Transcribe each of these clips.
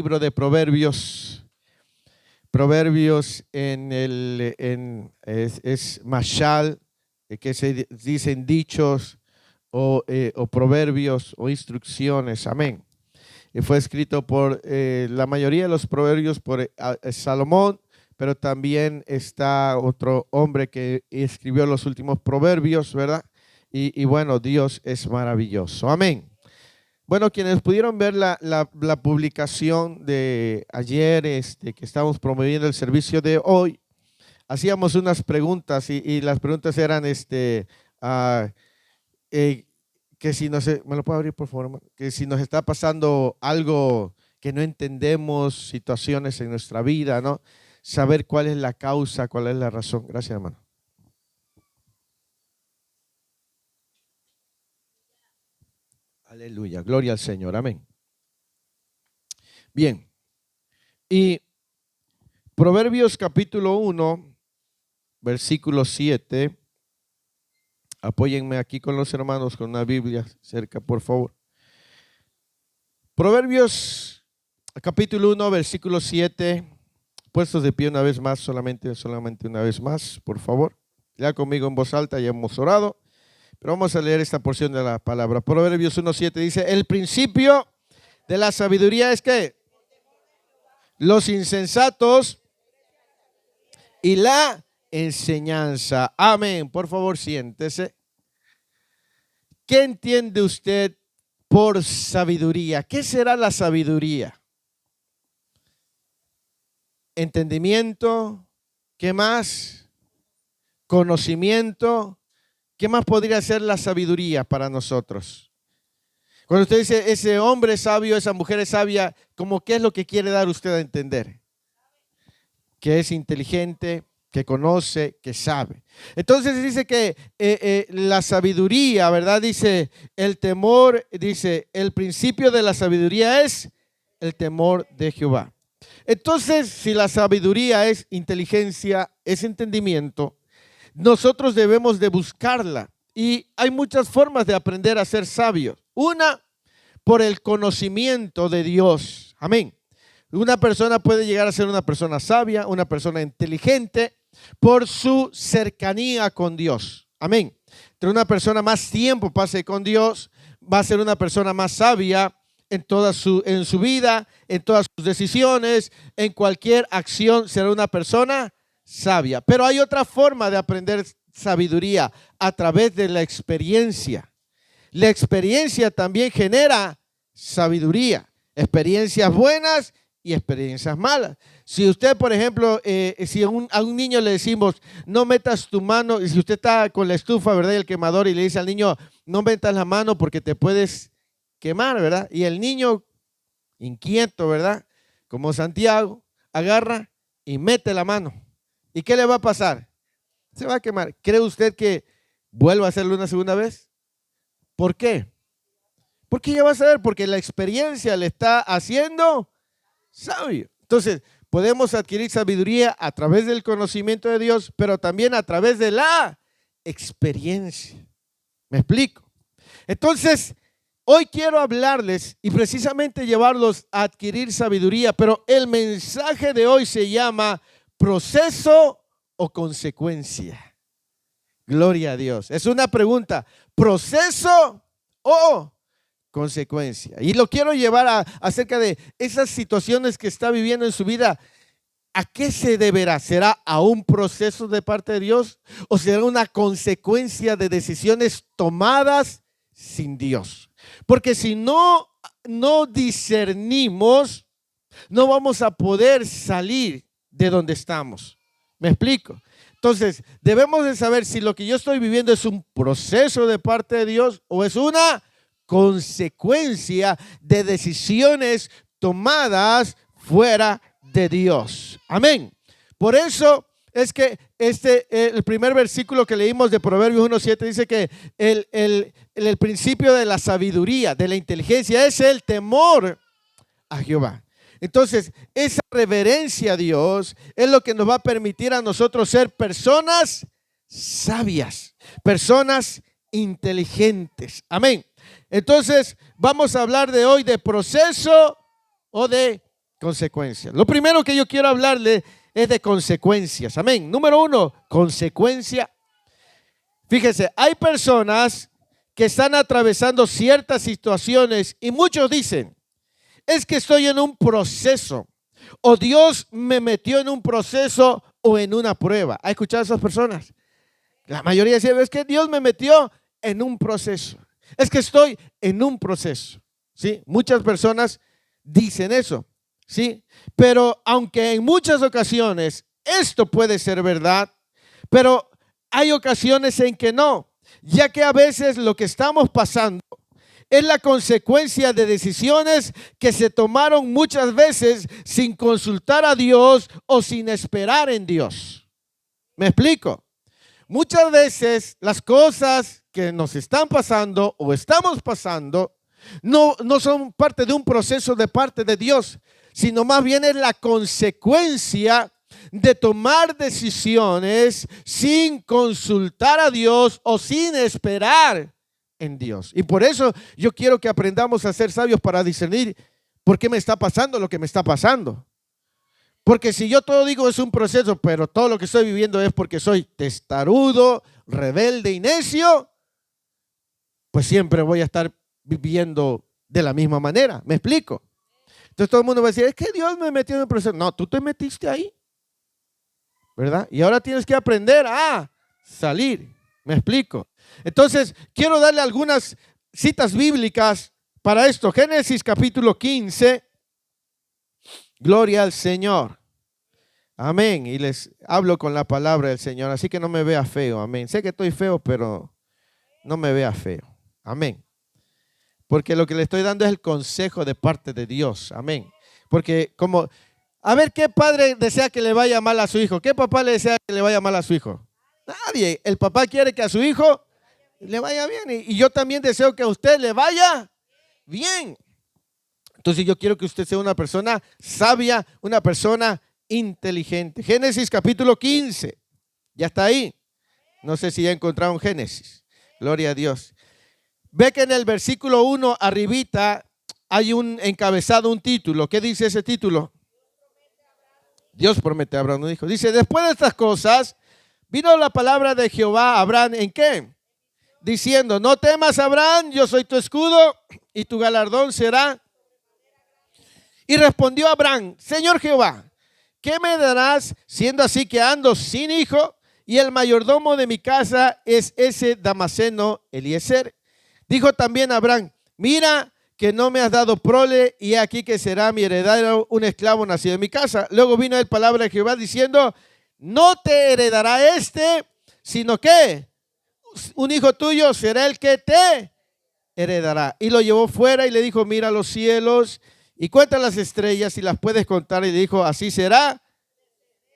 libro de Proverbios. Proverbios es mashal, que se dicen dichos o proverbios o instrucciones. Amén. Y fue escrito por la mayoría de los proverbios por Salomón, pero también está otro hombre que escribió los últimos proverbios, ¿verdad? Y bueno, Dios es maravilloso. Amén. Bueno, quienes pudieron ver la publicación de ayer, que estábamos promoviendo el servicio de hoy, hacíamos unas preguntas y las preguntas eran, que si ¿me lo puedo abrir por favor? Que si nos está pasando algo que no entendemos, situaciones en nuestra vida, ¿no? Saber cuál es la causa, cuál es la razón. Gracias, hermano. Aleluya, gloria al Señor, amén. Bien, y Proverbios capítulo 1, versículo 7. Apóyenme aquí con los hermanos con una Biblia cerca, por favor. Proverbios capítulo 1, versículo 7. Puestos de pie una vez más, solamente una vez más, por favor. Ya conmigo en voz alta, ya hemos orado. Pero vamos a leer esta porción de la palabra. Proverbios 1:7 dice: el principio de la sabiduría es que los insensatos y la enseñanza. Amén. Por favor, siéntese. ¿Qué entiende usted por sabiduría? ¿Qué será la sabiduría? Entendimiento. ¿Qué más? Conocimiento. ¿Qué más podría ser la sabiduría para nosotros? Cuando usted dice ese hombre es sabio, esa mujer es sabia, ¿cómo qué es lo que quiere dar usted a entender? Que es inteligente, que conoce, que sabe. Entonces dice que la sabiduría, ¿verdad? Dice el temor, dice el principio de la sabiduría es el temor de Jehová. Entonces, si la sabiduría es inteligencia, es entendimiento, nosotros debemos de buscarla. Y hay muchas formas de aprender a ser sabios. Una, por el conocimiento de Dios. Amén. Una persona puede llegar a ser una persona sabia, una persona inteligente, por su cercanía con Dios. Amén. Entre una persona más tiempo pase con Dios, va a ser una persona más sabia en su vida, en todas sus decisiones, en cualquier acción será una persona sabia. Pero hay otra forma de aprender sabiduría, a través de la experiencia. La experiencia también genera sabiduría, experiencias buenas y experiencias malas. Si usted, por ejemplo, si a un niño le decimos, no metas tu mano, y si usted está con la estufa, ¿verdad?, y el quemador, y le dice al niño, no metas la mano porque te puedes quemar, ¿verdad? Y el niño, inquieto, ¿verdad?, como Santiago, agarra y mete la mano. ¿Y qué le va a pasar? Se va a quemar. ¿Cree usted que vuelva a hacerlo una segunda vez? ¿Por qué? Porque ya va a saber, porque la experiencia le está haciendo sabio. Entonces, podemos adquirir sabiduría a través del conocimiento de Dios, pero también a través de la experiencia. ¿Me explico? Entonces, hoy quiero hablarles y precisamente llevarlos a adquirir sabiduría, pero el mensaje de hoy se llama proceso o consecuencia. Gloria a Dios. Es una pregunta, ¿proceso o consecuencia? Y lo quiero llevar acerca de esas situaciones que está viviendo en su vida. ¿A qué se deberá? ¿Será a un proceso de parte de Dios o será una consecuencia de decisiones tomadas sin Dios? Porque si no discernimos, no vamos a poder salir de donde estamos. ¿Me explico? Entonces, debemos de saber si lo que yo estoy viviendo es un proceso de parte de Dios o es una consecuencia de decisiones tomadas fuera de Dios. Amén. Por eso es que el primer versículo que leímos de Proverbios 1:7 dice que el principio de la sabiduría, de la inteligencia, es el temor a Jehová. Entonces, esa reverencia a Dios es lo que nos va a permitir a nosotros ser personas sabias, personas inteligentes. Amén. Entonces, vamos a hablar de hoy de proceso o de Consecuencias. Lo primero que yo quiero hablarle es de consecuencias. Amén. Número 1, consecuencia. Fíjese, hay personas que están atravesando ciertas situaciones y muchos dicen, es que estoy en un proceso, o Dios me metió en un proceso o en una prueba. ¿Ha escuchado a esas personas? La mayoría dice, es que Dios me metió en un proceso. Es que estoy en un proceso. ¿Sí? Muchas personas dicen eso. ¿Sí? Pero aunque en muchas ocasiones esto puede ser verdad, pero hay ocasiones en que no, ya que a veces lo que estamos pasando es la consecuencia de decisiones que se tomaron muchas veces sin consultar a Dios o sin esperar en Dios. ¿Me explico? Muchas veces las cosas que nos están pasando o estamos pasando no son parte de un proceso de parte de Dios, sino más bien es la consecuencia de tomar decisiones sin consultar a Dios o sin esperar en Dios. Y por eso yo quiero que aprendamos a ser sabios para discernir por qué me está pasando lo que me está pasando. Porque si yo todo digo es un proceso, pero todo lo que estoy viviendo es porque soy testarudo, rebelde y necio, pues siempre voy a estar viviendo de la misma manera. ¿Me explico? Entonces todo el mundo va a decir, es que Dios me metió en el proceso. No, tú te metiste ahí, ¿verdad? Y ahora tienes que aprender a salir. ¿Me explico? Entonces, quiero darle algunas citas bíblicas para esto. Génesis capítulo 15. Gloria al Señor. Amén. Y les hablo con la palabra del Señor, así que no me vea feo. Amén. Sé que estoy feo, pero no me vea feo. Amén. Porque lo que le estoy dando es el consejo de parte de Dios. Amén. Porque a ver, ¿qué padre desea que le vaya mal a su hijo? ¿Qué papá le desea que le vaya mal a su hijo? Nadie. El papá quiere que a su hijo le vaya bien. Y yo también deseo que a usted le vaya bien. Entonces yo quiero que usted sea una persona sabia, una persona inteligente. Génesis capítulo 15. Ya está ahí. No sé si ya encontraron Génesis. Gloria a Dios. Ve que en el versículo 1 arribita hay un encabezado, un título. ¿Qué dice ese título? Dios promete a Abraham un hijo. Dice, después de estas cosas, vino la palabra de Jehová a Abraham, ¿en qué? Diciendo, no temas, Abraham, yo soy tu escudo y tu galardón será. Y respondió Abraham, Señor Jehová, ¿qué me darás siendo así que ando sin hijo? Y el mayordomo de mi casa es ese Damaseno Eliezer. Dijo también Abraham, mira que no me has dado prole y aquí que será mi heredero un esclavo nacido en mi casa. Luego vino el palabra de Jehová diciendo, no te heredará sino que un hijo tuyo será el que te heredará. Y lo llevó fuera y le dijo, mira los cielos y cuenta las estrellas si las puedes contar. Y le dijo, así será.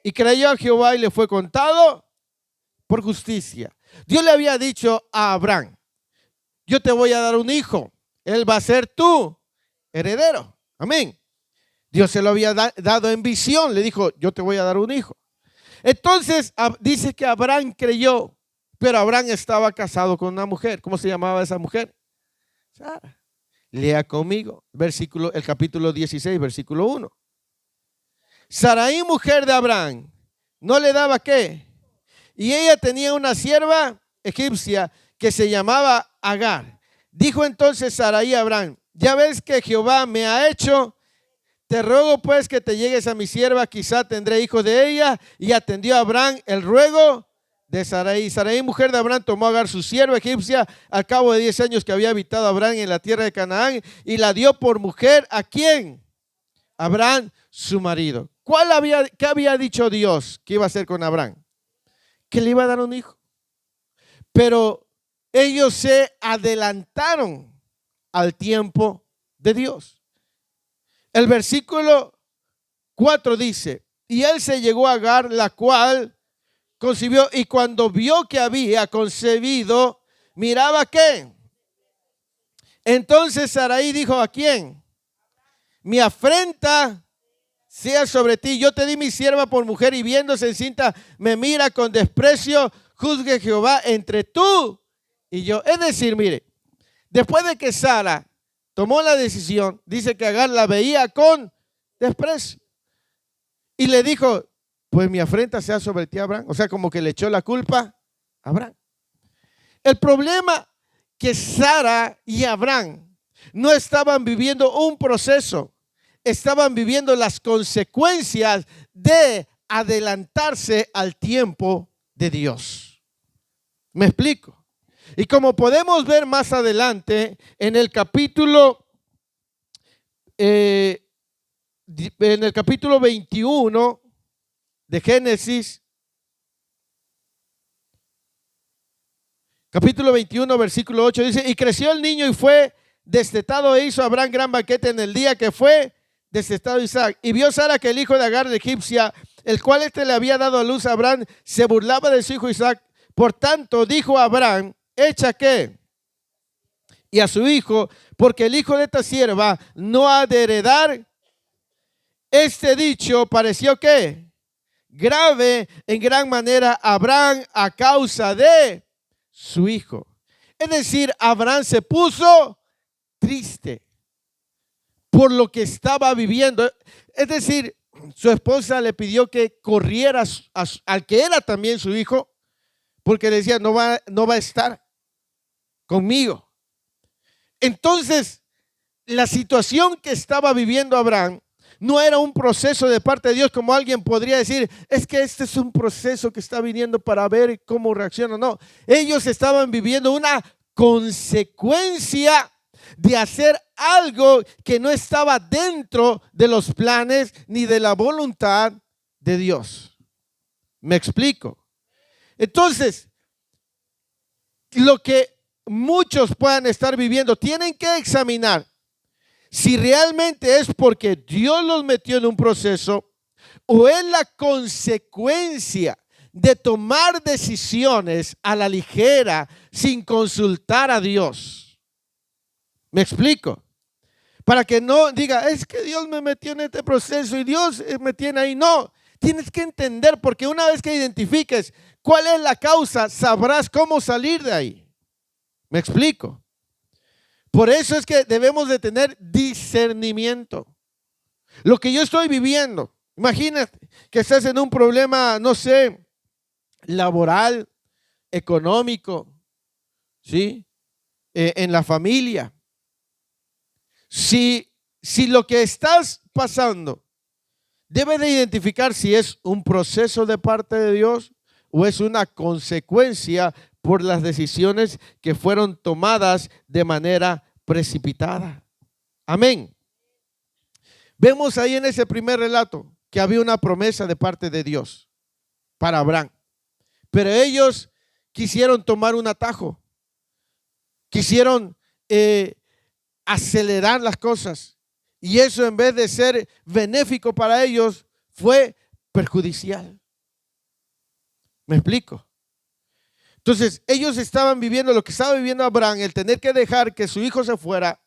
Y creyó a Jehová y le fue contado por justicia. Dios le había dicho a Abraham, yo te voy a dar un hijo. Él va a ser tu heredero. Amén. Dios se lo había dado en visión. Le dijo, yo te voy a dar un hijo. Entonces dice que Abraham creyó, pero Abraham estaba casado con una mujer. ¿Cómo se llamaba esa mujer? Sara. Lea conmigo el capítulo 16, versículo 1. Sarai, mujer de Abraham, no le daba qué. Y ella tenía una sierva egipcia que se llamaba Agar. Dijo entonces Sarai a Abraham, ya ves que Jehová me ha hecho, te ruego pues que te llegues a mi sierva, quizá tendré hijos de ella. Y atendió a Abraham el ruego de Sarai. Sarai, mujer de Abraham, tomó a Agar, su sierva egipcia, al cabo de 10 años que había habitado Abraham en la tierra de Canaán, y la dio por mujer ¿a quién? Abraham, su marido. ¿Qué había dicho Dios que iba a hacer con Abraham? Que le iba a dar un hijo. Pero ellos se adelantaron al tiempo de Dios. El versículo 4 dice, y él se llegó a Agar, la cual concibió, y cuando vio que había concebido, miraba ¿qué? Entonces Sarai dijo, ¿a quién? Mi afrenta sea sobre ti. Yo te di mi sierva por mujer y viéndose encinta me mira con desprecio. Juzgue Jehová entre tú y yo. Es decir, mire, después de que Sara tomó la decisión, dice que Agar la veía con desprecio. Y le dijo, pues mi afrenta sea sobre ti, Abraham. O sea, como que le echó la culpa a Abraham. El problema que Sara y Abraham no estaban viviendo un proceso, estaban viviendo las consecuencias de adelantarse al tiempo de Dios. ¿Me explico? Y como podemos ver más adelante en el capítulo 21 de Génesis, capítulo 21, versículo 8, dice, y creció el niño y fue destetado e hizo Abraham gran banquete en el día que fue destetado Isaac. Y vio Sara que el hijo de Agar de egipcia, el cual le había dado a luz a Abraham, se burlaba de su hijo Isaac. Por tanto, dijo a Abraham, echa qué, y a su hijo, porque el hijo de esta sierva no ha de heredar. Este dicho pareció que grave en gran manera a Abraham a causa de su hijo. Es decir, Abraham se puso triste por lo que estaba viviendo. Es decir, su esposa le pidió que corriera al que era también su hijo, porque le decía, no va a estar conmigo. Entonces, la situación que estaba viviendo Abraham no era un proceso de parte de Dios, como alguien podría decir, es que este es un proceso que está viniendo para ver cómo reacciona. No, ellos estaban viviendo una consecuencia de hacer algo que no estaba dentro de los planes ni de la voluntad de Dios. ¿Me explico? Entonces, lo que muchos puedan estar viviendo, tienen que examinar si realmente es porque Dios los metió en un proceso o es la consecuencia de tomar decisiones a la ligera sin consultar a Dios. ¿Me explico? Para que no diga, es que Dios me metió en este proceso y Dios me tiene ahí. No, tienes que entender, porque una vez que identifiques cuál es la causa, sabrás cómo salir de ahí. ¿Me explico? Por eso es que debemos de tener discernimiento. Lo que yo estoy viviendo, imagínate que estás en un problema, no sé, laboral, económico, ¿sí? En la familia. Si lo que estás pasando, debes de identificar si es un proceso de parte de Dios o es una consecuencia por las decisiones que fueron tomadas de manera precipitada. Amén. Vemos ahí en ese primer relato que había una promesa de parte de Dios para Abraham, pero ellos quisieron tomar un atajo, quisieron acelerar las cosas, y eso, en vez de ser benéfico para ellos, fue perjudicial. ¿Me explico? Entonces, ellos estaban viviendo lo que estaba viviendo Abraham, el tener que dejar que su hijo se fuera.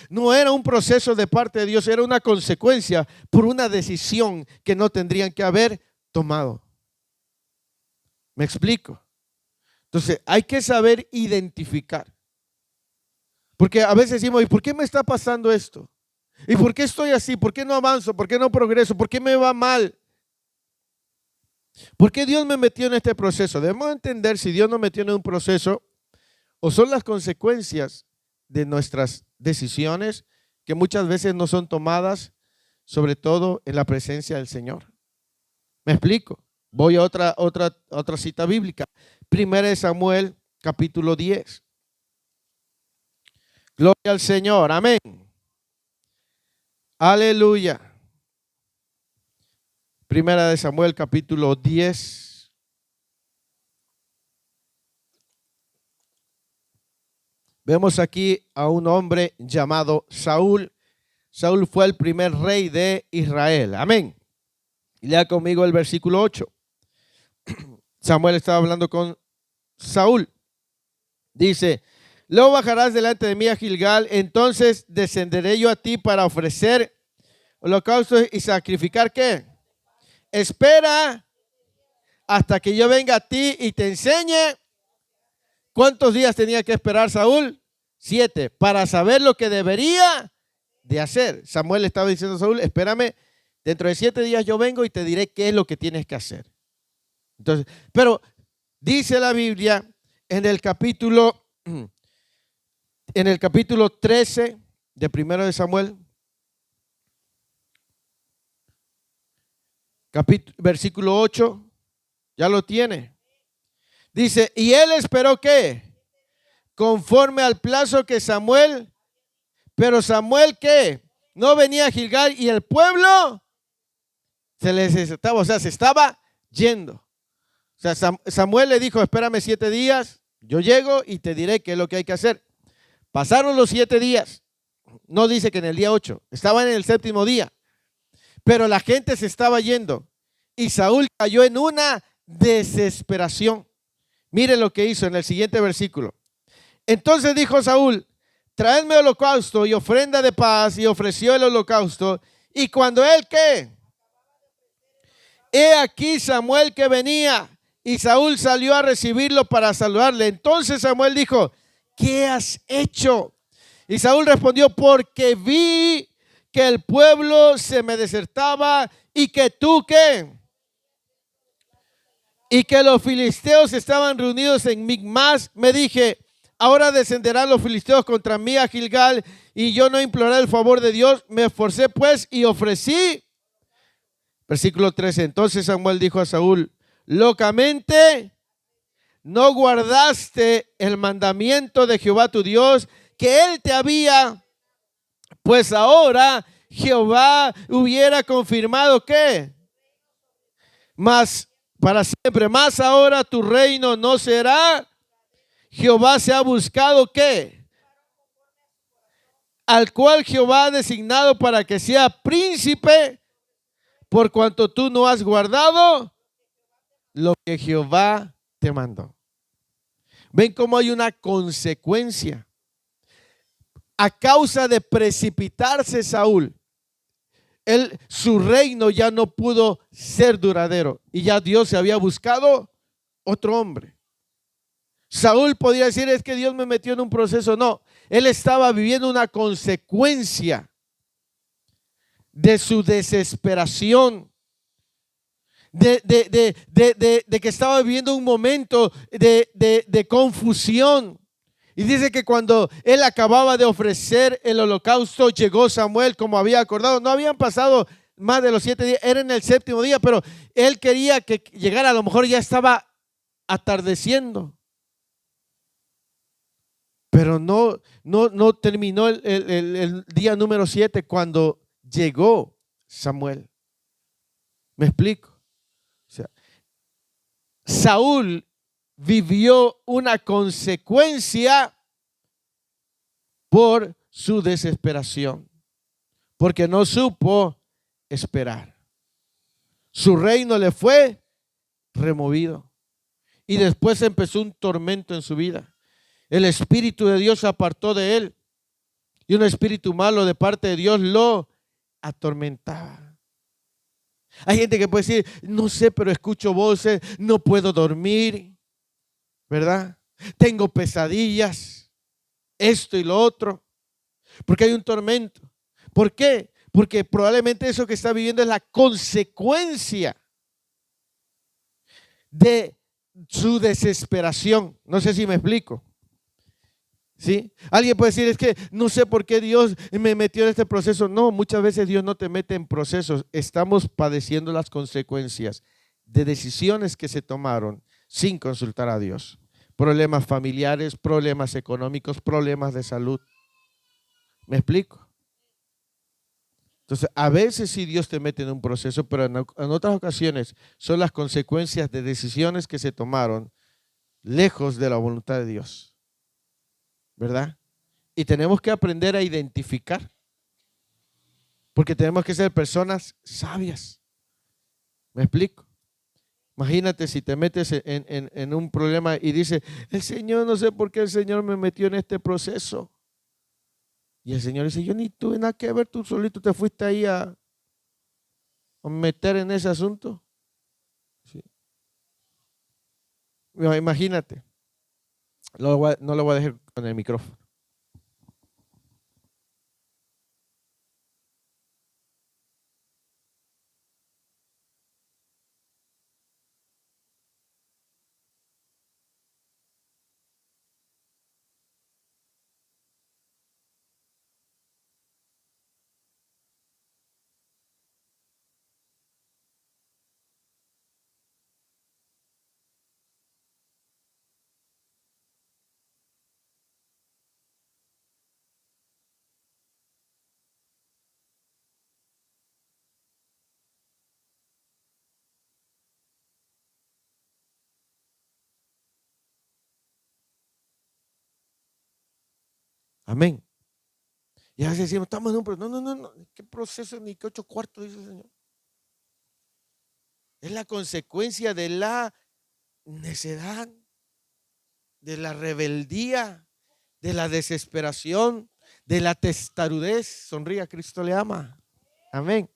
No era un proceso de parte de Dios, era una consecuencia por una decisión que no tendrían que haber tomado. ¿Me explico? Entonces, hay que saber identificar. Porque a veces decimos, ¿y por qué me está pasando esto? ¿Y por qué estoy así? ¿Por qué no avanzo? ¿Por qué no progreso? ¿Por qué me va mal? ¿Por qué Dios me metió en este proceso? Debemos entender si Dios nos metió en un proceso o son las consecuencias de nuestras decisiones que muchas veces no son tomadas, sobre todo en la presencia del Señor. ¿Me explico? Voy a otra cita bíblica. 1 Samuel, capítulo 10. Gloria al Señor. Amén. Aleluya. 1 Samuel, capítulo 10. Vemos aquí a un hombre llamado Saúl. Saúl fue el primer rey de Israel. Amén. Y lea conmigo el versículo 8. Samuel estaba hablando con Saúl. Dice, luego bajarás delante de mí a Gilgal, entonces descenderé yo a ti para ofrecer holocausto y sacrificar, ¿qué? Espera hasta que yo venga a ti y te enseñe. ¿Cuántos días tenía que esperar Saúl? 7, para saber lo que debería de hacer. Samuel estaba diciendo a Saúl, espérame Dentro de 7 días yo vengo y te diré qué es lo que tienes que hacer. Entonces, pero dice la Biblia en el capítulo 13 de 1 de Samuel, versículo 8, ya lo tiene. Dice, y él esperó ¿qué? Conforme al plazo que Samuel, pero Samuel ¿qué? No venía a Gilgal y el pueblo se les estaba, o sea, se estaba yendo. O sea, Samuel le dijo, espérame 7 días, yo llego y te diré qué es lo que hay que hacer. Pasaron los 7 días. No dice que en el día 8, estaban en el 7º día. Pero la gente se estaba yendo y Saúl cayó en una desesperación. Mire lo que hizo en el siguiente versículo. Entonces dijo Saúl, traedme holocausto y ofrenda de paz, y ofreció el holocausto. Y cuando él ¿qué? He aquí Samuel que venía, y Saúl salió a recibirlo para saludarle. Entonces Samuel dijo, ¿qué has hecho? Y Saúl respondió, porque vi que el pueblo se me desertaba y que tú ¿qué? Y que los filisteos estaban reunidos en Micmas. Me dije, ahora descenderán los filisteos contra mí a Gilgal y yo no imploré el favor de Dios. Me esforcé pues y ofrecí. Versículo 13. Entonces Samuel dijo a Saúl, locamente no guardaste el mandamiento de Jehová tu Dios que él te había, pues ahora Jehová hubiera confirmado ¿qué? Mas para siempre, más ahora tu reino no será. Jehová se ha buscado ¿qué? Al cual Jehová ha designado para que sea príncipe, por cuanto tú no has guardado lo que Jehová te mandó. Ven cómo hay una consecuencia. A causa de precipitarse Saúl, su reino ya no pudo ser duradero y ya Dios se había buscado otro hombre. Saúl podía decir, es que Dios me metió en un proceso. No, él estaba viviendo una consecuencia de su desesperación, de que estaba viviendo un momento de confusión. Y dice que cuando él acababa de ofrecer el holocausto, llegó Samuel como había acordado. No habían pasado más de los 7 días, era en el 7º día, pero él quería que llegara, a lo mejor ya estaba atardeciendo. Pero no terminó el día número 7 cuando llegó Samuel. ¿Me explico? O sea, Saúl vivió una consecuencia por su desesperación, porque no supo esperar. Su reino le fue removido y después empezó un tormento en su vida. El Espíritu de Dios se apartó de él y un espíritu malo de parte de Dios lo atormentaba. Hay gente que puede decir, no sé, pero escucho voces, no puedo dormir, ¿verdad? Tengo pesadillas, esto y lo otro, porque hay un tormento. ¿Por qué? Porque probablemente eso que está viviendo es la consecuencia de su desesperación. No sé si me explico. ¿Sí? Alguien puede decir, es que no sé por qué Dios me metió en este proceso. No, muchas veces Dios no te mete en procesos. Estamos padeciendo las consecuencias de decisiones que se tomaron sin consultar a Dios. Problemas familiares, problemas económicos, problemas de salud. ¿Me explico? Entonces, a veces sí Dios te mete en un proceso, pero en otras ocasiones son las consecuencias de decisiones que se tomaron lejos de la voluntad de Dios. ¿Verdad? Y tenemos que aprender a identificar, porque tenemos que ser personas sabias. ¿Me explico? Imagínate si te metes en un problema y dices, el Señor, no sé por qué el Señor me metió en este proceso. Y el Señor dice, yo ni tuve nada que ver, tú solito te fuiste ahí a meter en ese asunto. Sí. Imagínate, no lo voy a dejar con el micrófono. Amén. Y a veces decimos, estamos en un proceso. No. ¿Qué proceso ni qué 8 cuartos dice el Señor? Es la consecuencia de la necedad, de la rebeldía, de la desesperación, de la testarudez. Sonría, Cristo le ama. Amén.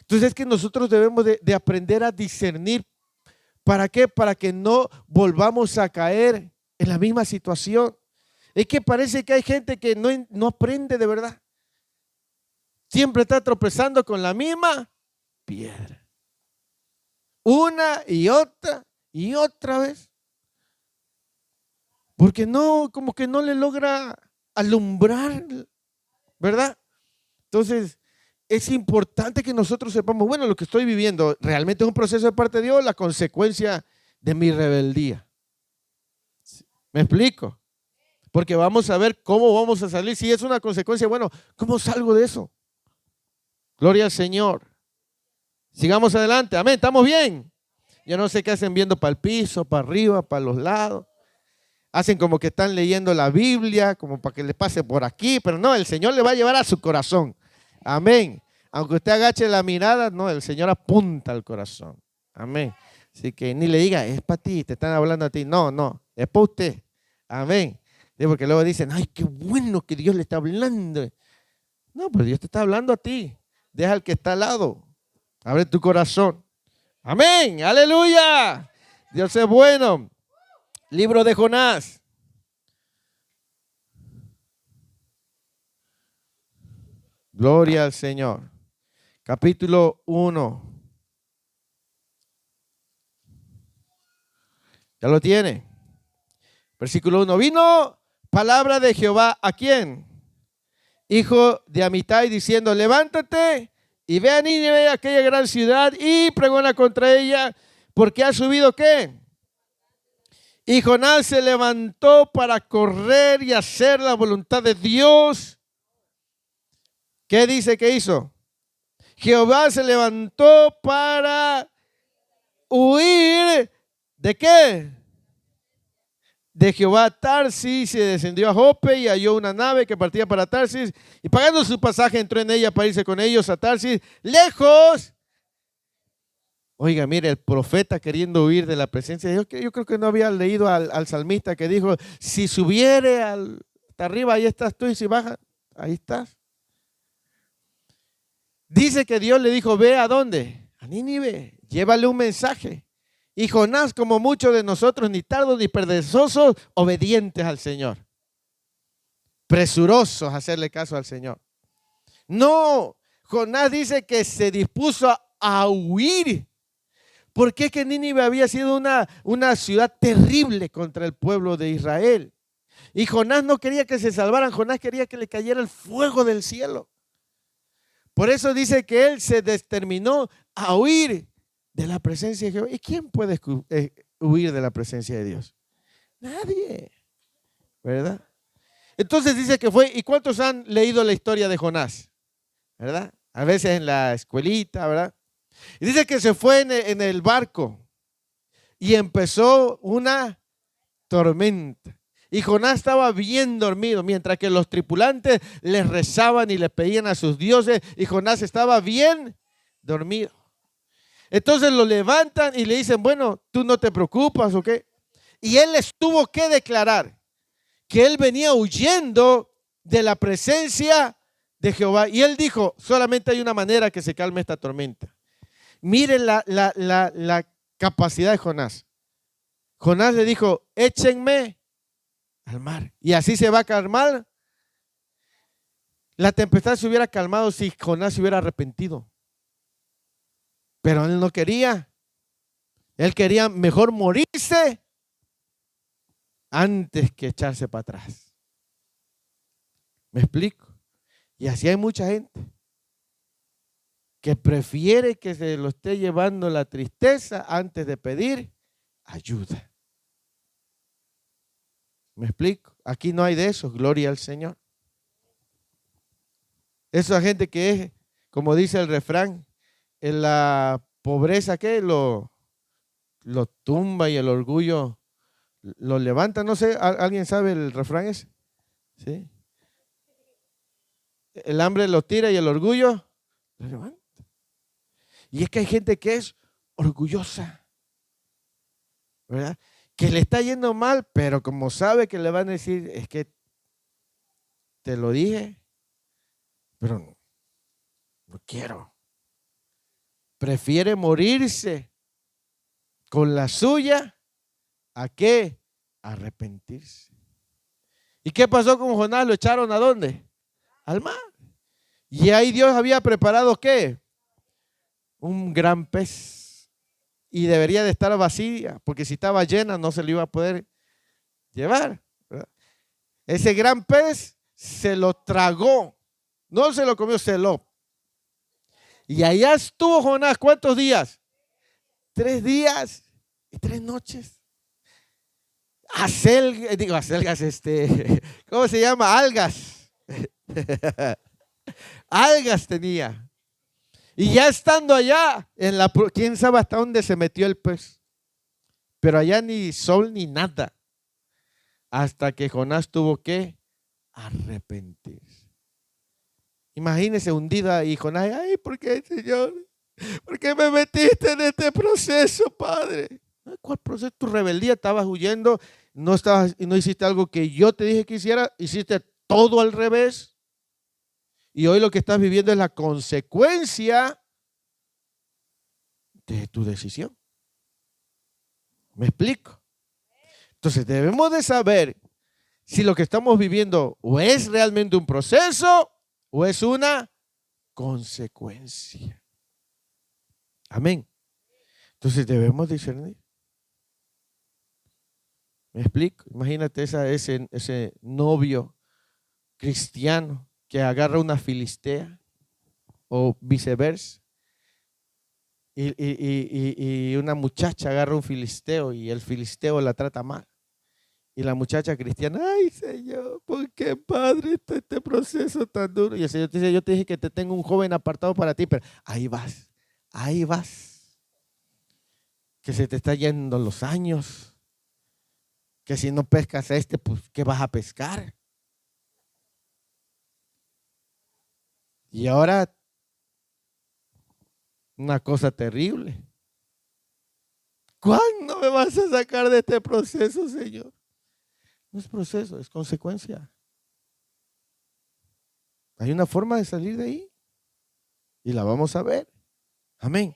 Entonces es que nosotros debemos de aprender a discernir. ¿Para qué? Para que no volvamos a caer en la misma situación. Es que parece que hay gente que no aprende de verdad. Siempre está tropezando con la misma piedra. Una y otra vez. Porque no, como que no le logra alumbrar, ¿verdad? Entonces, es importante que nosotros sepamos, bueno, lo que estoy viviendo realmente es un proceso de parte de Dios, la consecuencia de mi rebeldía. ¿Me explico? Porque vamos a ver cómo vamos a salir. Si es una consecuencia, bueno, ¿cómo salgo de eso? Gloria al Señor. Sigamos adelante. Amén. ¿Estamos bien? Yo no sé qué hacen viendo para el piso, para arriba, para los lados. Hacen como que están leyendo la Biblia, como para que le pase por aquí, pero no, el Señor le va a llevar a su corazón. Amén. Aunque usted agache la mirada, no, el Señor apunta al corazón. Amén. Así que ni le diga, es para ti, te están hablando a ti. No, es para usted. Amén. Porque luego dicen, ay, qué bueno que Dios le está hablando. No, pues Dios te está hablando a ti. Deja al que está al lado. Abre tu corazón. Amén. Aleluya. Dios es bueno. Libro de Jonás. Gloria al Señor. Capítulo 1. ¿Ya lo tiene? Versículo 1. Vino palabra de Jehová, ¿a quién? Hijo de Amitai, diciendo, levántate y ve a Nínive, aquella gran ciudad, y pregona contra ella, porque ha subido ¿qué? Y Jonás se levantó para correr y hacer la voluntad de Dios. ¿Qué dice que hizo? Jehová se levantó para huir ¿de qué? De Jehová a Tarsis, se descendió a Jope y halló una nave que partía para Tarsis, y pagando su pasaje entró en ella para irse con ellos a Tarsis, lejos. Oiga, mire, el profeta queriendo huir de la presencia de Dios. Yo creo que no había leído al salmista que dijo, si subiere hasta arriba, ahí estás tú, y si baja, ahí estás. Dice que Dios le dijo, ve a dónde, a Nínive, llévale un mensaje. Y Jonás, como muchos de nosotros, ni tardos ni perezosos, obedientes al Señor. Presurosos a hacerle caso al Señor. No, Jonás dice que se dispuso a huir. Porque es que Nínive había sido una ciudad terrible contra el pueblo de Israel. Y Jonás no quería que se salvaran, Jonás quería que le cayera el fuego del cielo. Por eso dice que él se determinó a huir de la presencia de Jehová. ¿Y quién puede huir de la presencia de Dios? Nadie, ¿verdad? Entonces dice que fue, ¿y cuántos han leído la historia de Jonás? ¿Verdad? A veces en la escuelita, ¿verdad? Y dice que se fue en el barco y empezó una tormenta. Y Jonás estaba bien dormido, mientras que los tripulantes les rezaban y le pedían a sus dioses, y Jonás estaba bien dormido. Entonces lo levantan y le dicen, bueno, tú no te preocupas, ¿o qué? Y él les tuvo que declarar que él venía huyendo de la presencia de Jehová. Y él dijo, solamente hay una manera que se calme esta tormenta. Miren la capacidad de Jonás. Jonás le dijo, échenme al mar. Y así se va a calmar. La tempestad se hubiera calmado si Jonás se hubiera arrepentido. Pero él no quería. Él quería mejor morirse antes que echarse para atrás. ¿Me explico? Y así hay mucha gente que prefiere que se lo esté llevando la tristeza antes de pedir ayuda. ¿Me explico? Aquí no hay de eso, gloria al Señor. Esa gente que es, como dice el refrán, en la pobreza que lo tumba y el orgullo lo levanta. No sé, ¿alguien sabe el refrán ese? ¿Sí? el hambre lo tira y el orgullo lo levanta. Y es que hay gente que es orgullosa, ¿verdad? Que le está yendo mal, pero como sabe que le van a decir, es que te lo dije, pero no quiero. Prefiere morirse con la suya a qué arrepentirse. ¿Y qué pasó con Jonás? ¿Lo echaron a dónde? Al mar. Y ahí Dios había preparado ¿qué? Un gran pez. Y debería de estar vacía, porque si estaba llena no se lo iba a poder llevar, ¿verdad? Ese gran pez se lo tragó. No se lo comió, se lo. Y allá estuvo Jonás, ¿cuántos días? 3 días y 3 noches. Acelgas, ¿cómo se llama? Algas. Algas tenía. Y ya estando allá, quién sabe hasta dónde se metió el pez. Pero allá ni sol ni nada. Hasta que Jonás tuvo que arrepentirse. Imagínese hundida y Jonás, ay, ¿por qué, Señor? ¿Por qué me metiste en este proceso, Padre? ¿Cuál proceso? Tu rebeldía, estabas huyendo, no hiciste algo que yo te dije que hiciera, hiciste todo al revés. Y hoy lo que estás viviendo es la consecuencia de tu decisión. ¿Me explico? Entonces debemos de saber si lo que estamos viviendo o es realmente un proceso o es una consecuencia. Amén. Entonces debemos discernir. ¿Me explico? Imagínate ese novio cristiano que agarra una filistea o viceversa. Y una muchacha agarra un filisteo y el filisteo la trata mal. Y la muchacha cristiana, ay Señor, ¿por qué, Padre, este proceso tan duro? Y el Señor te dice, yo te dije que te tengo un joven apartado para ti, pero ahí vas. Que se te está yendo los años. Que si no pescas a pues ¿qué vas a pescar? Y ahora, una cosa terrible. ¿Cuándo me vas a sacar de este proceso, Señor? No es proceso, es consecuencia. Hay una forma de salir de ahí y la vamos a ver. Amén.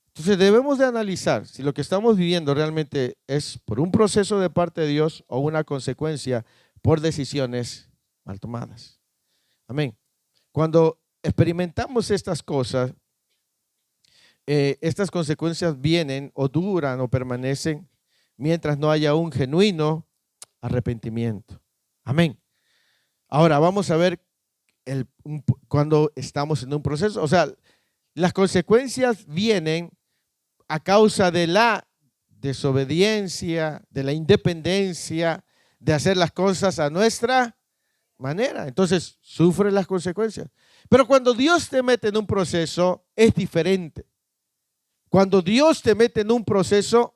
Entonces debemos de analizar si lo que estamos viviendo realmente es por un proceso de parte de Dios o una consecuencia por decisiones mal tomadas. Amén. Cuando experimentamos estas cosas, estas consecuencias vienen o duran o permanecen mientras no haya un genuino arrepentimiento. Amén. Ahora vamos a ver cuando estamos en un proceso. O sea, las consecuencias vienen a causa de la desobediencia, de la independencia, de hacer las cosas a nuestra manera. Entonces, sufre las consecuencias. Pero cuando Dios te mete en un proceso, es diferente. Cuando Dios te mete en un proceso,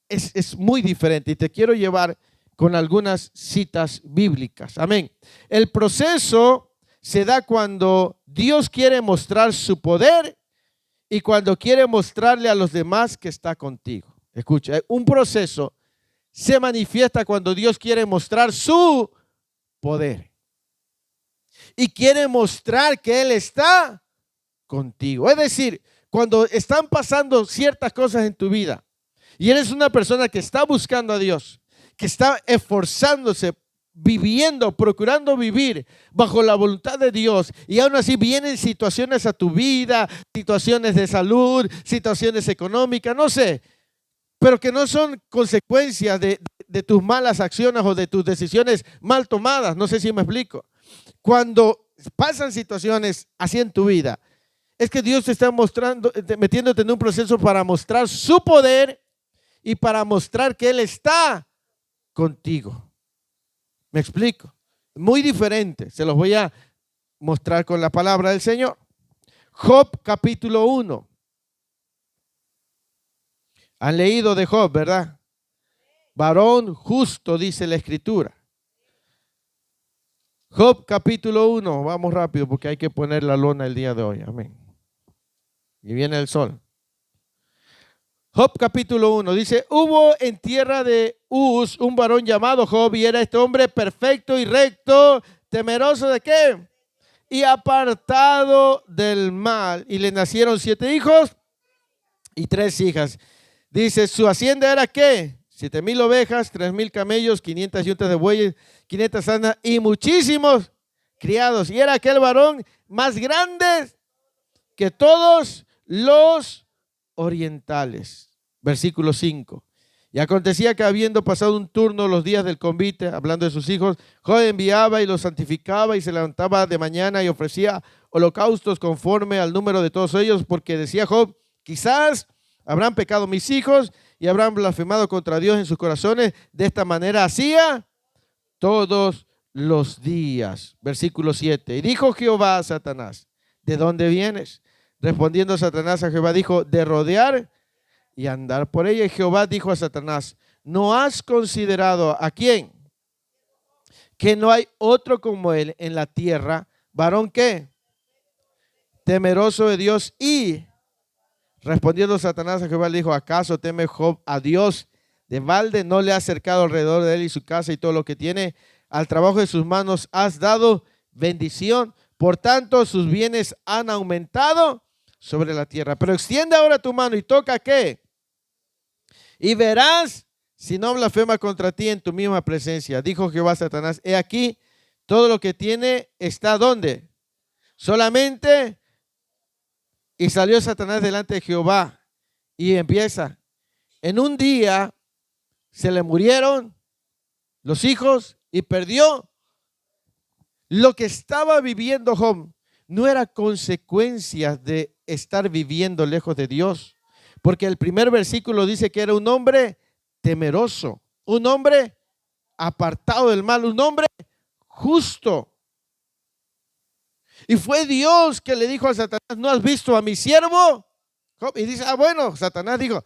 es muy diferente. Y te quiero llevar con algunas citas bíblicas. Amén. El proceso se da cuando Dios quiere mostrar su poder y cuando quiere mostrarle a los demás que está contigo. Escucha, un proceso se manifiesta cuando Dios quiere mostrar su poder y quiere mostrar que Él está contigo. Es decir, cuando están pasando ciertas cosas en tu vida y eres una persona que está buscando a Dios, que está esforzándose, viviendo, procurando vivir bajo la voluntad de Dios, y aún así vienen situaciones a tu vida, situaciones de salud, situaciones económicas, no sé, pero que no son consecuencias de tus malas acciones o de tus decisiones mal tomadas. No sé si me explico. Cuando pasan situaciones así en tu vida, es que Dios te está metiéndote en un proceso para mostrar su poder y para mostrar que Él está contigo. ¿Me explico? Muy diferente. Se los voy a mostrar con la palabra del Señor. Job capítulo 1. Han leído de Job, ¿verdad? Varón justo, dice la Escritura. Job capítulo 1. Vamos rápido porque hay que poner la lona el día de hoy. Amén. Y viene el sol. Job capítulo 1 dice, hubo en tierra de Uz un varón llamado Job, y era este hombre perfecto y recto, temeroso ¿de qué? Y apartado del mal. Y le nacieron 7 hijos y 3 hijas. Dice, su hacienda era ¿qué? 7,000 ovejas, 3,000 camellos, 500 yuntas de bueyes, 500 asnas y muchísimos criados. Y era aquel varón más grande que todos los orientales. Versículo 5. Y acontecía que habiendo pasado un turno los días del convite, hablando de sus hijos, Job enviaba y los santificaba y se levantaba de mañana y ofrecía holocaustos conforme al número de todos ellos, porque decía Job, quizás habrán pecado mis hijos y habrán blasfemado contra Dios en sus corazones. De esta manera hacía todos los días. Versículo 7. Y dijo Jehová a Satanás, ¿de dónde vienes? Respondiendo Satanás a Jehová, dijo, de rodear y andar por ella. Y Jehová dijo a Satanás, ¿no has considerado a quién? Que no hay otro como él en la tierra, varón que temeroso de Dios. Y respondiendo Satanás a Jehová, le dijo, ¿acaso teme Job a Dios? De balde no le ha acercado alrededor de él y su casa y todo lo que tiene. Al trabajo de sus manos has dado bendición. Por tanto, sus bienes han aumentado sobre la tierra. Pero extiende ahora tu mano y toca ¿qué? Y verás si no blasfema contra ti en tu misma presencia. Dijo Jehová a Satanás, he aquí, todo lo que tiene está ¿dónde? Solamente. Y salió Satanás delante de Jehová y empieza. En un día se le murieron los hijos y perdió. Lo que estaba viviendo Job no era consecuencia de estar viviendo lejos de Dios, porque el primer versículo dice que era un hombre temeroso, un hombre apartado del mal, un hombre justo. Y fue Dios que le dijo a Satanás, ¿no has visto a mi siervo Job? Y dice, bueno, Satanás dijo,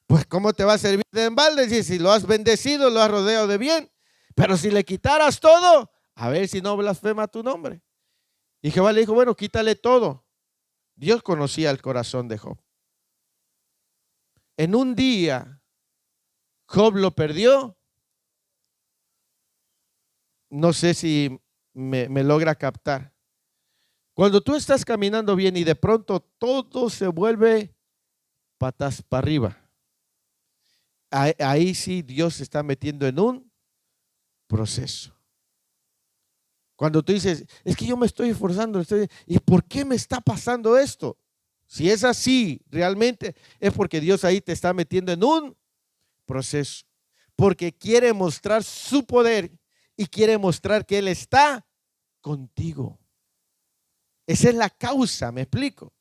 pues ¿cómo te va a servir de embalde si lo has bendecido, lo has rodeado de bien? Pero si le quitaras todo, a ver si no blasfema tu nombre. Y Jehová le dijo, bueno, quítale todo. Dios conocía el corazón de Job. En un día, Job lo perdió. No sé si me logra captar. Cuando tú estás caminando bien y de pronto todo se vuelve patas para arriba, ahí sí Dios se está metiendo en un proceso. Cuando tú dices, es que yo me estoy esforzando, ¿y por qué me está pasando esto? Si es así, realmente es porque Dios ahí te está metiendo en un proceso. Porque quiere mostrar su poder y quiere mostrar que Él está contigo. Esa es la causa, ¿me explico?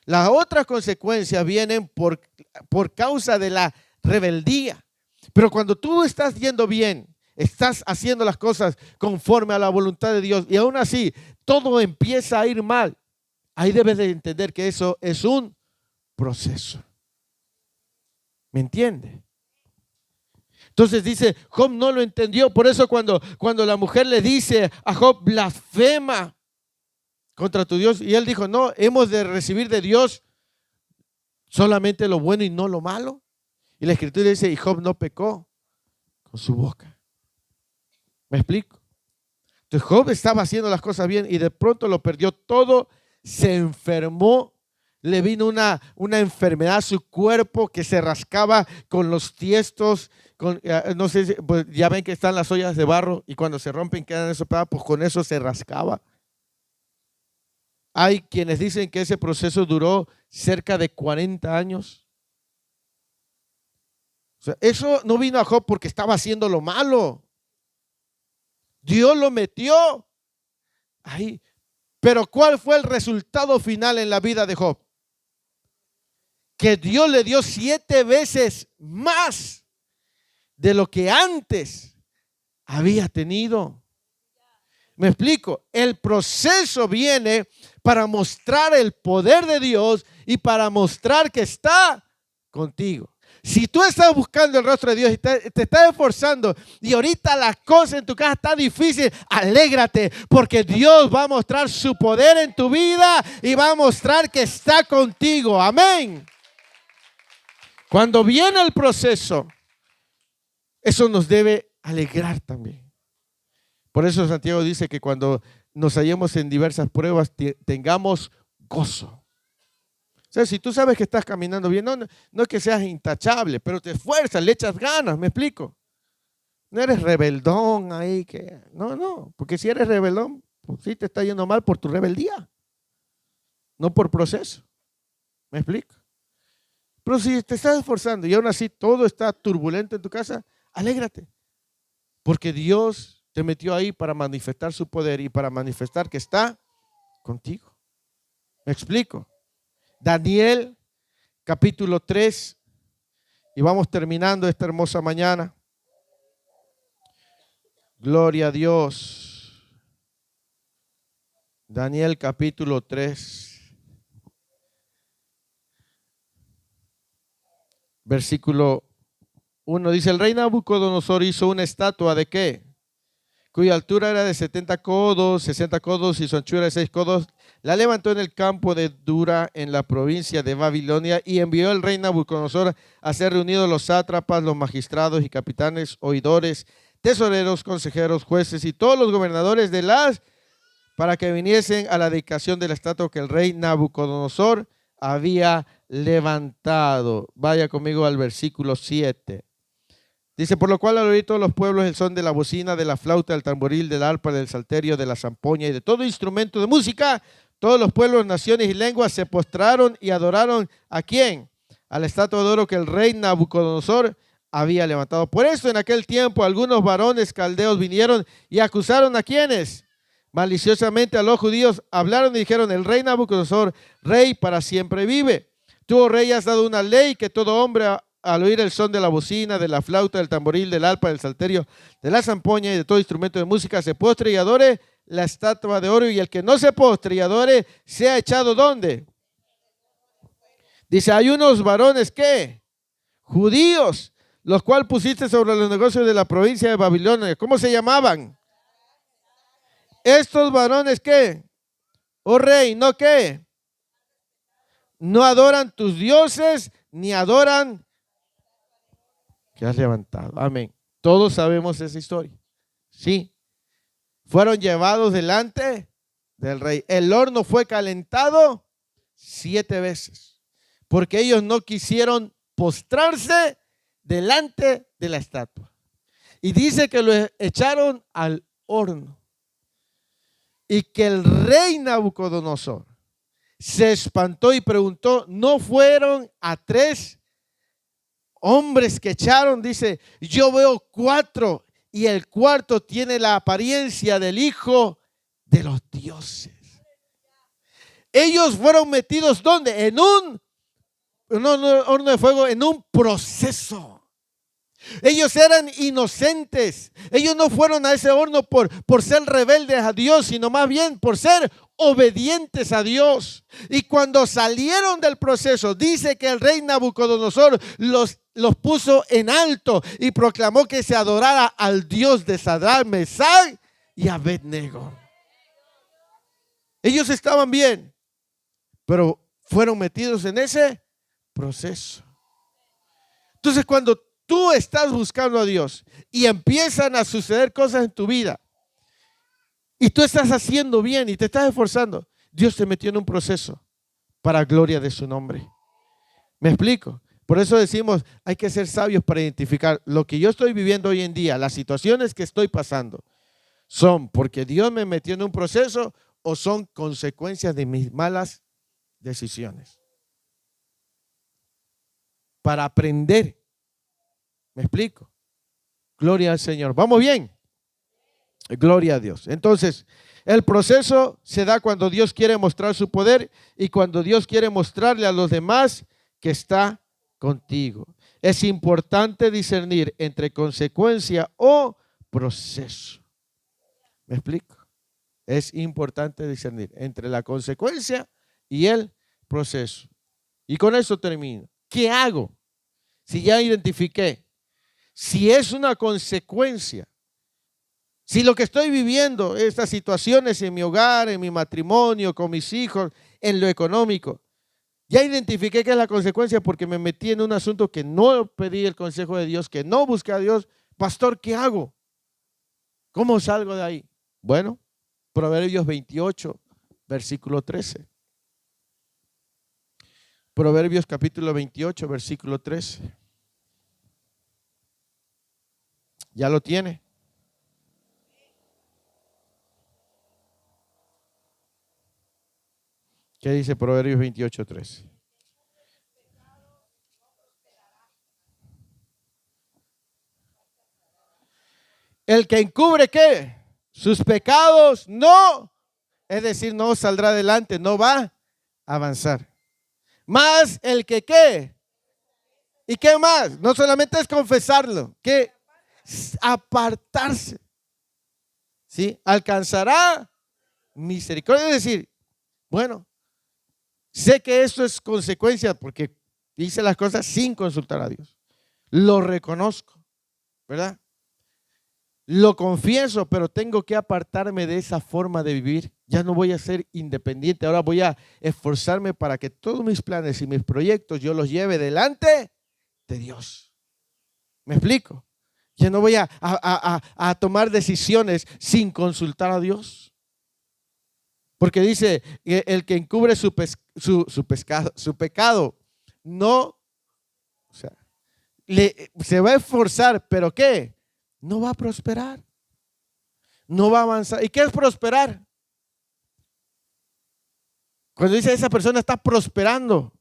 Las otras consecuencias vienen por causa de la rebeldía. Pero cuando tú estás yendo bien, estás haciendo las cosas conforme a la voluntad de Dios y aún así todo empieza a ir mal, ahí debes de entender que eso es un proceso. ¿Me entiende? Entonces dice, Job no lo entendió. Por eso cuando la mujer le dice a Job, blasfema contra tu Dios, y él dijo, no, hemos de recibir de Dios solamente lo bueno y no lo malo. Y la escritura dice, y Job no pecó con su boca. ¿Me explico? Entonces Job estaba haciendo las cosas bien y de pronto lo perdió todo, se enfermó, le vino una enfermedad a su cuerpo que se rascaba con los tiestos, no sé, pues ya ven que están las ollas de barro y cuando se rompen quedan esos pedazos, pues con eso se rascaba. Hay quienes dicen que ese proceso duró cerca de 40 años. O sea, eso no vino a Job porque estaba haciendo lo malo. Dios lo metió ahí. Pero ¿cuál fue el resultado final en la vida de Job? Que Dios le dio 7 veces más de lo que antes había tenido. Me explico, el proceso viene para mostrar el poder de Dios y para mostrar que está contigo. Si tú estás buscando el rostro de Dios y te estás esforzando y ahorita las cosas en tu casa están difíciles, alégrate porque Dios va a mostrar su poder en tu vida y va a mostrar que está contigo. Amén. Cuando viene el proceso, eso nos debe alegrar también. Por eso Santiago dice que cuando nos hallemos en diversas pruebas, tengamos gozo. O sea, si tú sabes que estás caminando bien, no es que seas intachable, pero te esfuerzas, le echas ganas, ¿me explico? No eres rebeldón ahí, no, porque si eres rebeldón, pues sí te está yendo mal por tu rebeldía, no por proceso, ¿me explico? Pero si te estás esforzando y aún así todo está turbulento en tu casa, alégrate, porque Dios te metió ahí para manifestar su poder y para manifestar que está contigo. ¿Me explico? Daniel, capítulo 3, y vamos terminando esta hermosa mañana. Gloria a Dios. Daniel, capítulo 3, versículo 1, dice: el rey Nabucodonosor hizo una estatua ¿de qué? Cuya altura era de 70 codos, 60 codos y su anchura de 6 codos. La levantó en el campo de Dura, en la provincia de Babilonia, y envió el rey Nabucodonosor a ser reunidos los sátrapas, los magistrados y capitanes, oidores, tesoreros, consejeros, jueces y todos los gobernadores de para que viniesen a la dedicación de la estatua que el rey Nabucodonosor había levantado. Vaya conmigo al versículo 7. Dice: por lo cual al oír todos los pueblos el son de la bocina, de la flauta, del tamboril, del arpa, del salterio, de la zampoña y de todo instrumento de música, todos los pueblos, naciones y lenguas se postraron y adoraron ¿a quién? A la estatua de oro que el rey Nabucodonosor había levantado. Por eso en aquel tiempo algunos varones caldeos vinieron y acusaron ¿a quiénes? Maliciosamente a los judíos, hablaron y dijeron: el rey Nabucodonosor, rey para siempre vive. Tú, oh rey, has dado una ley que todo hombre al oír el son de la bocina, de la flauta, del tamboril, del arpa, del salterio, de la zampoña y de todo instrumento de música, se postre y adore la estatua de oro, y el que no se postre y adore sea echado ¿dónde? Dice: hay unos varones que judíos, los cuales pusiste sobre los negocios de la provincia de Babilonia. ¿Cómo se llamaban? Estos varones que, oh rey, ¿no qué? No adoran tus dioses, ni adoran que has levantado. Amén. Todos sabemos esa historia. Sí. Fueron llevados delante del rey. El horno fue calentado 7 veces, porque ellos no quisieron postrarse delante de la estatua. Y dice que lo echaron al horno. Y que el rey Nabucodonosor se espantó y preguntó: ¿no fueron a 3 hombres que echaron? Dice: yo veo 4 y el cuarto tiene la apariencia del hijo de los dioses. Ellos fueron metidos ¿dónde? En un horno de fuego, en un proceso. Ellos eran inocentes. Ellos no fueron a ese horno por ser rebeldes a Dios, sino más bien por ser obedientes a Dios. Y cuando salieron del proceso, dice que el rey Nabucodonosor los puso en alto y proclamó que se adorara al Dios de Sadrach, Mesach y Abednego. Ellos estaban bien, pero fueron metidos en ese proceso. Entonces, cuando tú estás buscando a Dios y empiezan a suceder cosas en tu vida y tú estás haciendo bien y te estás esforzando, Dios te metió en un proceso para gloria de su nombre. ¿Me explico? Por eso decimos, hay que ser sabios para identificar lo que yo estoy viviendo hoy en día, las situaciones que estoy pasando, ¿son porque Dios me metió en un proceso o son consecuencias de mis malas decisiones? Para aprender. ¿Me explico? Gloria al Señor. ¿Vamos bien? Gloria a Dios. Entonces, el proceso se da cuando Dios quiere mostrar su poder y cuando Dios quiere mostrarle a los demás que está contigo. Es importante discernir entre consecuencia o proceso. ¿Me explico? Es importante discernir entre la consecuencia y el proceso. Y con eso termino. ¿Qué hago si ya identifiqué, si es una consecuencia, si lo que estoy viviendo, estas situaciones en mi hogar, en mi matrimonio, con mis hijos, en lo económico, ya identifiqué que es la consecuencia porque me metí en un asunto que no pedí el consejo de Dios, que no busqué a Dios. Pastor, ¿qué hago? ¿Cómo salgo de ahí? Bueno, Proverbios 28, versículo 13. Proverbios capítulo 28, versículo 13. ¿Ya lo tiene? ¿Qué dice Proverbios 28, 13? El que encubre, ¿qué? Sus pecados, no. Es decir, no saldrá adelante, no va a avanzar. Más el que, ¿qué? ¿Y qué más? No solamente es confesarlo, que apartarse. ¿Sí? Alcanzará misericordia. Es decir, bueno, sé que eso es consecuencia porque hice las cosas sin consultar a Dios. Lo reconozco, ¿verdad? Lo confieso, pero tengo que apartarme de esa forma de vivir. Ya no voy a ser independiente. Ahora voy a esforzarme para que todos mis planes y mis proyectos yo los lleve delante de Dios. ¿Me explico? Ya no voy a tomar decisiones sin consultar a Dios. Porque dice, el que encubre su pecado, no, o sea, se va a esforzar, pero ¿qué? No va a prosperar. No va a avanzar. ¿Y qué es prosperar? Cuando dice esa persona está prosperando,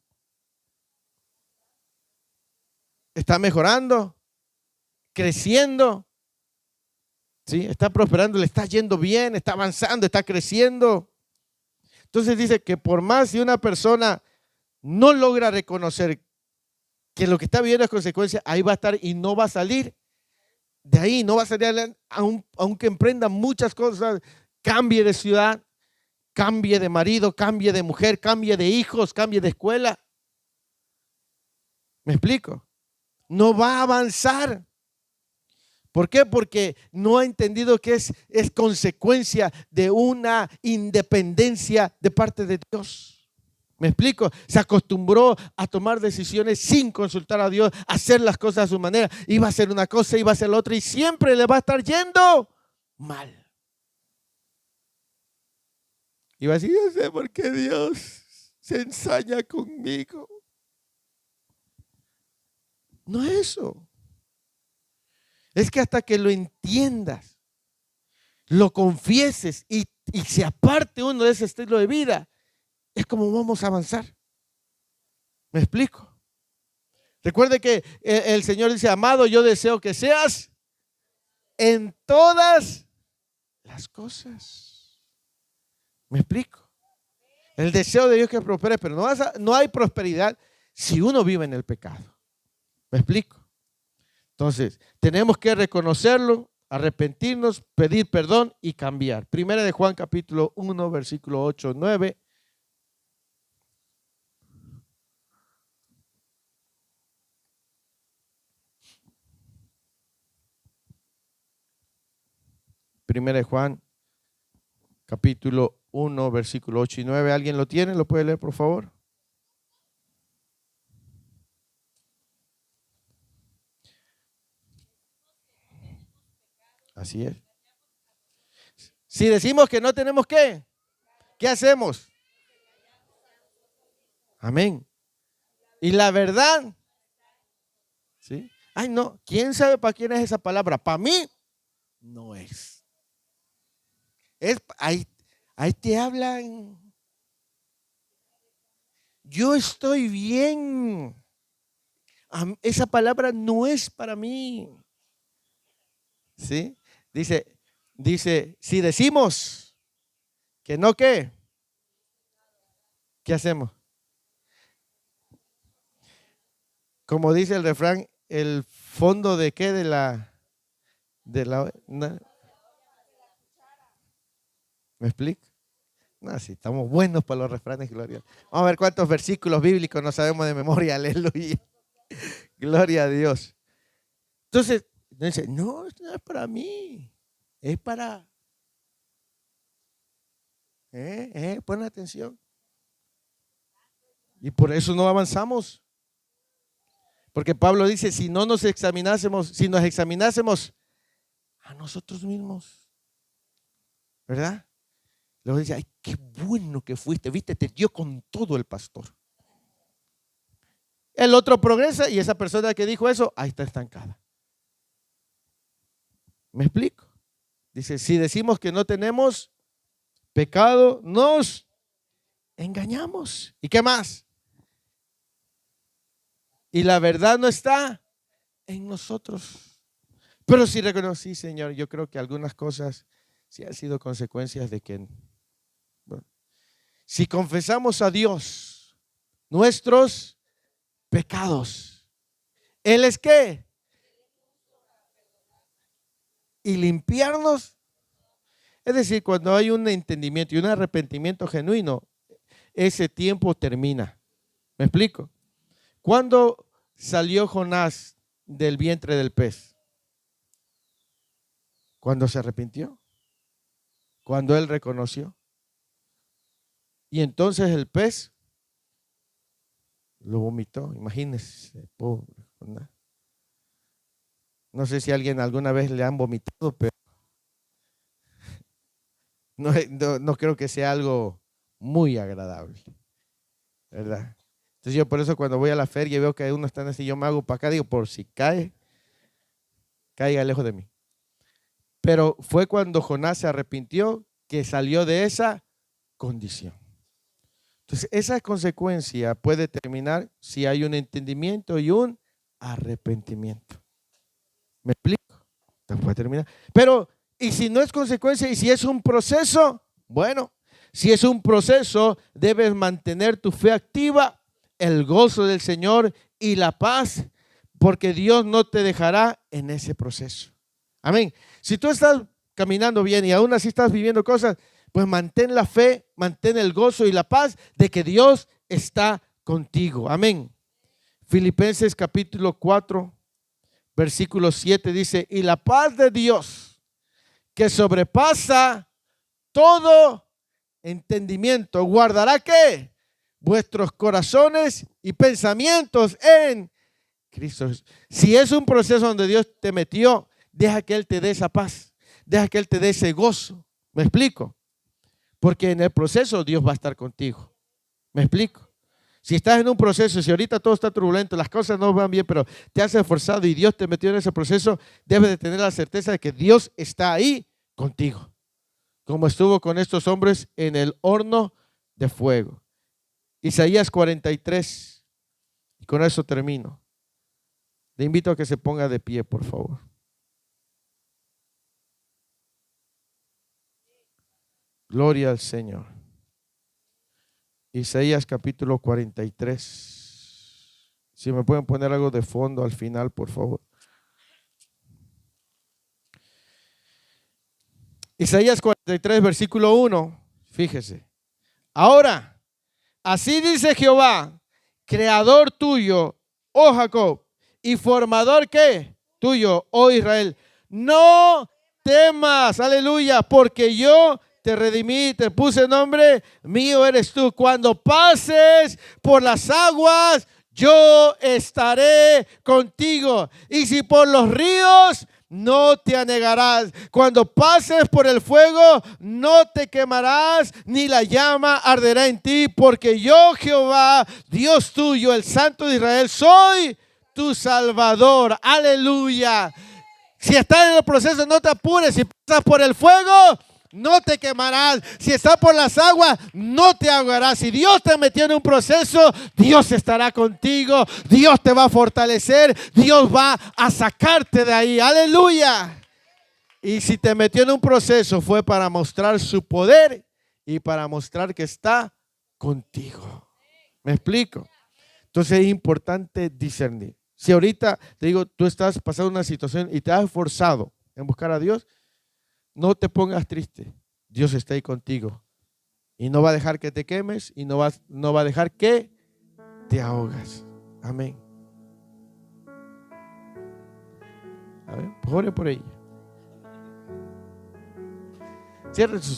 está mejorando, creciendo, ¿sí? Está prosperando, le está yendo bien, está avanzando, está creciendo. Entonces dice que por más si una persona no logra reconocer que lo que está viviendo es consecuencia, ahí va a estar y no va a salir de ahí, no va a salir aunque emprenda muchas cosas, cambie de ciudad, cambie de marido, cambie de mujer, cambie de hijos, cambie de escuela. ¿Me explico? No va a avanzar. ¿Por qué? Porque no ha entendido que es consecuencia de una independencia de parte de Dios. ¿Me explico? Se acostumbró a tomar decisiones sin consultar a Dios, a hacer las cosas a su manera. Iba a hacer una cosa, iba a hacer la otra y siempre le va a estar yendo mal. Y va a decir, yo sé por qué Dios se ensaña conmigo. No es eso. Es que hasta que lo entiendas, lo confieses y se aparte uno de ese estilo de vida, es como vamos a avanzar. ¿Me explico? Recuerde que el Señor dice, amado, yo deseo que seas en todas las cosas. ¿Me explico? El deseo de Dios es que prospere, pero no hay prosperidad si uno vive en el pecado. ¿Me explico? Entonces, tenemos que reconocerlo, arrepentirnos, pedir perdón y cambiar. Primera de Juan capítulo 1, versículo 8, 9. Primera de Juan capítulo 1, versículo 8 y 9. ¿Alguien lo tiene? ¿Lo puede leer, por favor? Así es. Si decimos que no tenemos ¿qué hacemos? Amén. Y la verdad, ¿sí? Ay, no, ¿quién sabe para quién es esa palabra? Para mí, no es. Ahí te hablan. Yo estoy bien. Esa palabra no es para mí. ¿Sí? Dice, si decimos que no, ¿qué hacemos? Como dice el refrán, el fondo de qué no. ¿Me explico? No, sí, estamos buenos para los refranes gloriosos. Vamos a ver cuántos versículos bíblicos no sabemos de memoria, aleluya. Gloria a Dios. Entonces, dice, no, esto no es para mí, es para... Pon atención. Y por eso no avanzamos. Porque Pablo dice, si no nos examinásemos, si nos examinásemos a nosotros mismos, ¿verdad? Luego dice, ay, qué bueno que fuiste, viste, te dio con todo el pastor. El otro progresa y esa persona que dijo eso, ahí está estancada. ¿Me explico? Dice, si decimos que no tenemos pecado, nos engañamos. ¿Y qué más? Y la verdad no está en nosotros. Pero si reconocí, Señor, yo creo que algunas cosas sí han sido consecuencias de que, bueno, si confesamos a Dios nuestros pecados, Él es ¿qué? Y limpiarnos. Es decir, cuando hay un entendimiento y un arrepentimiento genuino, ese tiempo termina. ¿Me explico? ¿Cuándo salió Jonás del vientre del pez? Cuando se arrepintió, cuando él reconoció. Y entonces el pez lo vomitó. Imagínense, pobre Jonás. No sé si alguien alguna vez le han vomitado, pero no creo que sea algo muy agradable, ¿verdad? Entonces yo por eso cuando voy a la feria y veo que uno está así, yo me hago para acá, digo, por si cae, caiga lejos de mí. Pero fue cuando Jonás se arrepintió que salió de esa condición. Entonces esa consecuencia puede terminar si hay un entendimiento y un arrepentimiento. ¿Me explico? Entonces puede terminar. Pero, ¿y si no es consecuencia y si es un proceso? Bueno, si es un proceso, debes mantener tu fe activa, el gozo del Señor y la paz, porque Dios no te dejará en ese proceso. Amén. Si tú estás caminando bien y aún así estás viviendo cosas, pues mantén la fe, mantén el gozo y la paz de que Dios está contigo. Amén. Filipenses capítulo 4, versículo 7 dice, y la paz de Dios, que sobrepasa todo entendimiento, guardará ¿qué? Vuestros corazones y pensamientos en Cristo. Si es un proceso donde Dios te metió, deja que Él te dé esa paz, deja que Él te dé ese gozo. ¿Me explico? Porque en el proceso Dios va a estar contigo. ¿Me explico? Si estás en un proceso, si ahorita todo está turbulento, las cosas no van bien, pero te has esforzado y Dios te metió en ese proceso, debes de tener la certeza de que Dios está ahí contigo, como estuvo con estos hombres en el horno de fuego. Isaías 43, y con eso termino. Le invito a que se ponga de pie, por favor. Gloria al Señor. Isaías capítulo 43. Si me pueden poner algo de fondo al final, por favor. Isaías 43, versículo 1. Fíjese. Ahora, así dice Jehová, creador tuyo, oh Jacob, y formador ¿qué? Tuyo, oh Israel. No temas, aleluya, porque yo te redimí, te puse nombre, mío eres tú. Cuando pases por las aguas, yo estaré contigo. Y si por los ríos, no te anegarás. Cuando pases por el fuego, no te quemarás, ni la llama arderá en ti, porque yo, Jehová, Dios tuyo, el Santo de Israel, soy tu Salvador. Aleluya. Si estás en el proceso, no te apures. Si pasas por el fuego, no te quemarás. Si estás por las aguas, no te ahogarás. Si Dios te metió en un proceso, Dios estará contigo. Dios te va a fortalecer. Dios va a sacarte de ahí. Aleluya. Y si te metió en un proceso, fue para mostrar su poder y para mostrar que está contigo. ¿Me explico? Entonces es importante discernir. Si ahorita te digo, tú estás pasando una situación y te has esforzado en buscar a Dios, no te pongas triste. Dios está ahí contigo. Y no va a dejar que te quemes y no va a dejar que te ahogas. Amén. A ver, pues ore por ella. Cierre sus